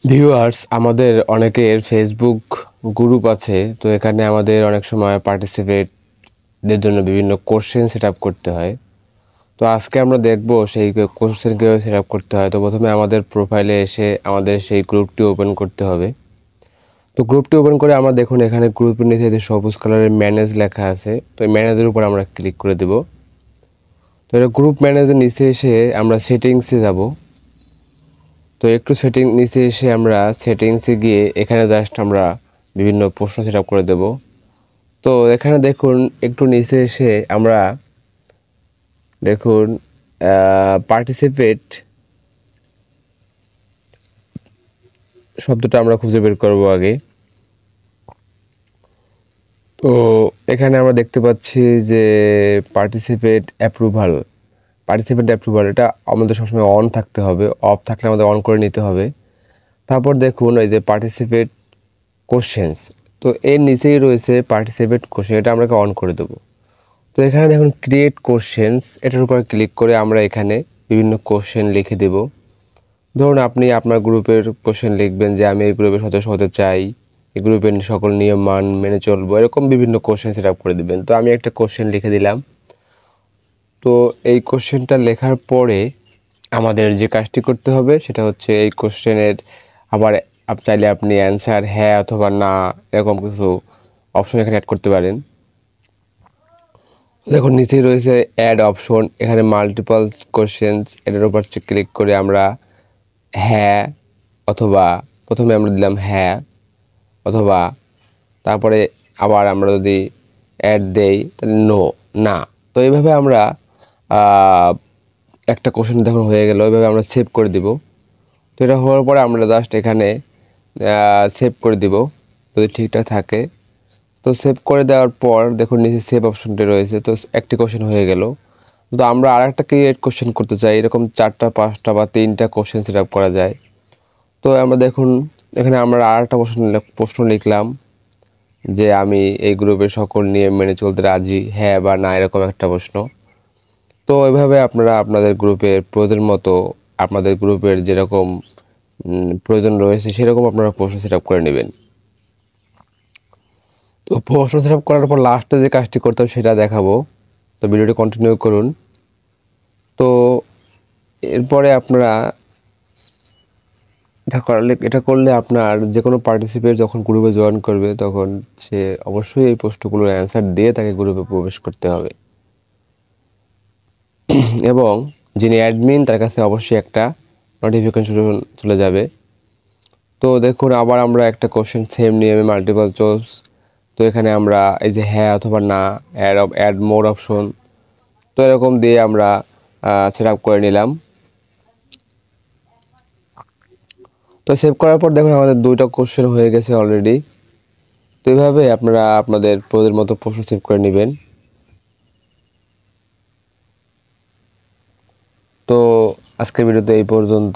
Viewers, আমাদের অনেকের Facebook group আছে। তো এখানে আমাদের অনেক সময় পার্টিসিপেটদের জন্য বিভিন্ন কোশ্চেন সেট আপ করতে হয়। তো আজকে আমরা দেখব সেই কোশ্চেন কীভাবে সেট আপ করতে হয়। তো প্রথমে আমাদের প্রোফাইলে এসে আমাদের সেই গ্রুপটি ওপেন করতে হবে। তো গ্রুপটি ওপেন করে আমরা দেখুন এখানে গ্রুপের নিচে যে সবুজ কালারের ম্যানেজ লেখা আছে, তো এই ম্যানেজের উপর আমরা ক্লিক করে দেব। তো এটা গ্রুপ ম্যানেজের নিচে এসে আমরা সেটিংসে যাব। তো একটু নিচে এসে আমরা সেটিংসে গিয়ে এখানে জাস্ট আমরা বিভিন্ন প্রশ্ন সেট আপ করে দেব। তো এখানে দেখুন একটু নিচে এসে আমরা দেখুন পার্টিসিপেট শব্দটা আমরা খুঁজে বের করব আগে। তো এখানে আমরা দেখতে পাচ্ছি যে পার্টিসিপেট অ্যাপ্রুভাল এটা আমাদের সবসময় অন থাকতে হবে, অফ থাকলে আমাদের অন করে নিতে হবে। তারপর দেখুন এই যে পার্টিসিপেট কোশ্চেন্স, তো এর নিচেই রয়েছে পার্টিসিপেট কোশ্চেন, এটা আমরা অন করে দেবো। তো এখানে দেখুন ক্রিয়েট কোশ্চেন্স, এটার উপর ক্লিক করে আমরা এখানে বিভিন্ন কোশ্চেন লিখে দেব। ধরুন আপনি আপনার গ্রুপের কোশ্চেন লিখবেন যে আমি এই গ্রুপের সদস্য হতে চাই, এই গ্রুপের সকল নিয়ম মান মেনে চলবো, এরকম বিভিন্ন কোশ্চেন সেট আপ করে দেবেন। তো আমি একটা কোশ্চেন লিখে দিলাম। তো এই কোশ্চেনটা লেখার পরে আমাদের যে কাজটি করতে হবে সেটা হচ্ছে এই কোশ্চেনের আবার চাইলে আপনি অ্যান্সার হ্যাঁ অথবা না এরকম কিছু অপশন এখানে অ্যাড করতে পারেন। দেখুন নিচেই রয়েছে অ্যাড অপশন, এখানে মাল্টিপল কোশ্চেন্স, এটার উপর ক্লিক করে আমরা হ্যাঁ অথবা প্রথমে আমরা দিলাম হ্যাঁ অথবা তারপরে আবার আমরা যদি অ্যাড দেই তাহলে নো, না। তো এইভাবে আমরা একটা কোশ্চেন দেখুন হয়ে গেল, এইভাবে আমরা সেভ করে দিব। তো এটা হওয়ার পরে আমরা জাস্ট এখানে সেভ করে দিব যদি ঠিকঠাক থাকে। তো সেভ করে দেওয়ার পর দেখুন নিচে সেভ অপশনটি রয়েছে, তো একটি কোশ্চেন হয়ে গেল। তো আমরা আরেকটা ক্রিয়েট কোশ্চেন করতে চাই, এরকম 4টা 5টা বা 3টা কোশ্চেন সেট আপ করা যায়। তো আমরা দেখুন এখানে আমরা আরেকটা প্রশ্ন লিখলাম যে আমি এই গ্রুপের সকল নিয়ম মেনে চলতে রাজি, হ্যাঁ বা না, এরকম একটা প্রশ্ন। তো এভাবে আপনারা আপনাদের গ্রুপের প্রয়োজন মতো আপনাদের গ্রুপের যেরকম প্রয়োজন রয়েছে সেরকম আপনারা প্রশ্ন সেট আপ করে নেবেন। তো প্রশ্ন সেট আপ করার পর লাস্টে যে কাজটি করতে হবে সেটা দেখাবো। তো ভিডিওটি কন্টিনিউ করুন। তো এরপরে আপনারা এটা করলে আপনার যে কোনো পার্টিসিপেট যখন গ্রুপে জয়েন করবে তখন সে অবশ্যই এই প্রশ্নগুলোর অ্যান্সার দিয়ে তাকে গ্রুপে প্রবেশ করতে হবে এবং যিনি অ্যাডমিন তার কাছে অবশ্যই একটা নোটিফিকেশন চলে যাবে। তো দেখুন আবার আমরা একটা কোশ্চেন সেম নিয়মে মাল্টিপল চয়েস, তো এখানে আমরা এই যে হ্যাঁ অথবা না, অ্যাড মোর অপশন, তো এরকম দিয়ে আমরা সেট আপ করে নিলাম। তো সেভ করার পর দেখুন আমাদের 2টা কোশ্চেন হয়ে গেছে অলরেডি। তো এইভাবে আপনারা আপনাদের প্রয়োজন মতো প্রশ্ন সেভ করে নেবেন। তো আজকের ভিডিওতে এই পর্যন্ত।